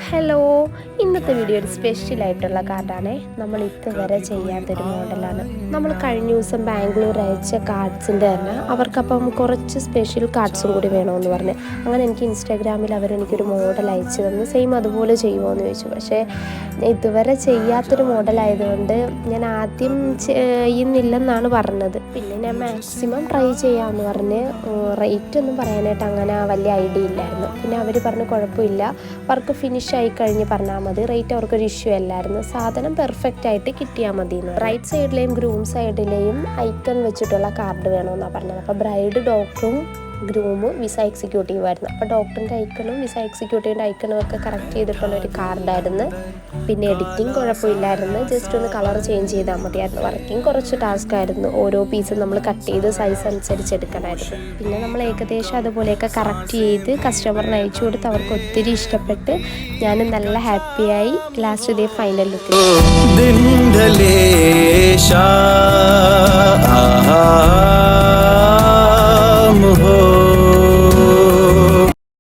Hello, ഇന്നത്തെ video ഒരു സ്പെഷ്യലായിട്ടുള്ള കാർഡാണ്. നമ്മൾ ഇതുവരെ ചെയ്യാത്തൊരു മോഡലാണ്. നമ്മൾ കഴിഞ്ഞ ദിവസം ബാംഗ്ലൂർ അയച്ച കാർഡ്സിൻ്റെ തന്നെ അവർക്കപ്പം കുറച്ച് സ്പെഷ്യൽ കാർഡ്സും കൂടി വേണമെന്ന് പറഞ്ഞു. അങ്ങനെ എനിക്ക് ഇൻസ്റ്റാഗ്രാമിൽ അവരെനിക്കൊരു മോഡൽ അയച്ചു തന്നു. സെയിം അതുപോലെ ചെയ്യുമോ എന്ന് ചോദിച്ചു. പക്ഷേ ഇതുവരെ ചെയ്യാത്തൊരു മോഡലായതുകൊണ്ട് ഞാൻ ആദ്യം ചെയ്യുന്നില്ലെന്നാണ് പറഞ്ഞത്. പിന്നെ ഞാൻ മാക്സിമം ട്രൈ ചെയ്യാമെന്ന് പറഞ്ഞ് റേറ്റ് ഒന്നും പറയാനായിട്ട് അങ്ങനെ വലിയ ഐഡിയ ഇല്ലായിരുന്നു. പിന്നെ അവർ പറഞ്ഞ് കുഴപ്പമില്ല, വർക്ക് ഫിനിഷ് ആയി കഴിഞ്ഞ് പറഞ്ഞാൽ മതി, റേറ്റ് അവർക്കൊരു ഇഷ്യൂ അല്ലായിരുന്നു, സാധനം പെർഫെക്റ്റ് ആയിട്ട് കിട്ടിയാൽ മതി എന്ന്. റൈറ്റ് സൈഡിലെയും ഗ്രൂം സൈഡിലെയും ഐക്കൺ വെച്ചിട്ടുള്ള കാർഡ് വേണമെന്നാണ് പറഞ്ഞത്. അപ്പോൾ ബ്രൈഡ്, ഡോക്ടറും ഗ്രൂമും വിസ എക്സിക്യൂട്ടീവ് ആയിരുന്നു. അപ്പോൾ ഡോക്ടറിൻ്റെ ഐക്കണും വിസ എക്സിക്യൂട്ടീവിൻ്റെ ഐക്കണും ഒക്കെ കറക്റ്റ് ചെയ്തിട്ടുള്ളൊരു കാർഡായിരുന്നു. പിന്നെ എഡിറ്റിംഗ് കുഴപ്പമില്ലായിരുന്നു, ജസ്റ്റ് ഒന്ന് കളർ ചേഞ്ച് ചെയ്താൽ മതിയായിരുന്നു. വർക്കിംഗ് കുറച്ച് ടാസ്ക് ആയിരുന്നു, ഓരോ പീസും നമ്മൾ കട്ട് ചെയ്ത് സൈസ് അനുസരിച്ച് എടുക്കണമായിരുന്നു. പിന്നെ നമ്മൾ ഏകദേശം അതുപോലെയൊക്കെ കറക്റ്റ് ചെയ്ത് കസ്റ്റമറിന് അയച്ചു കൊടുത്ത് അവർക്ക് ഒത്തിരി ഇഷ്ടപ്പെട്ട് ഞാനും നല്ല ഹാപ്പിയായി. ലാസ്റ്റ് ഇതേ ഫൈനൽ ലുക്ക് हो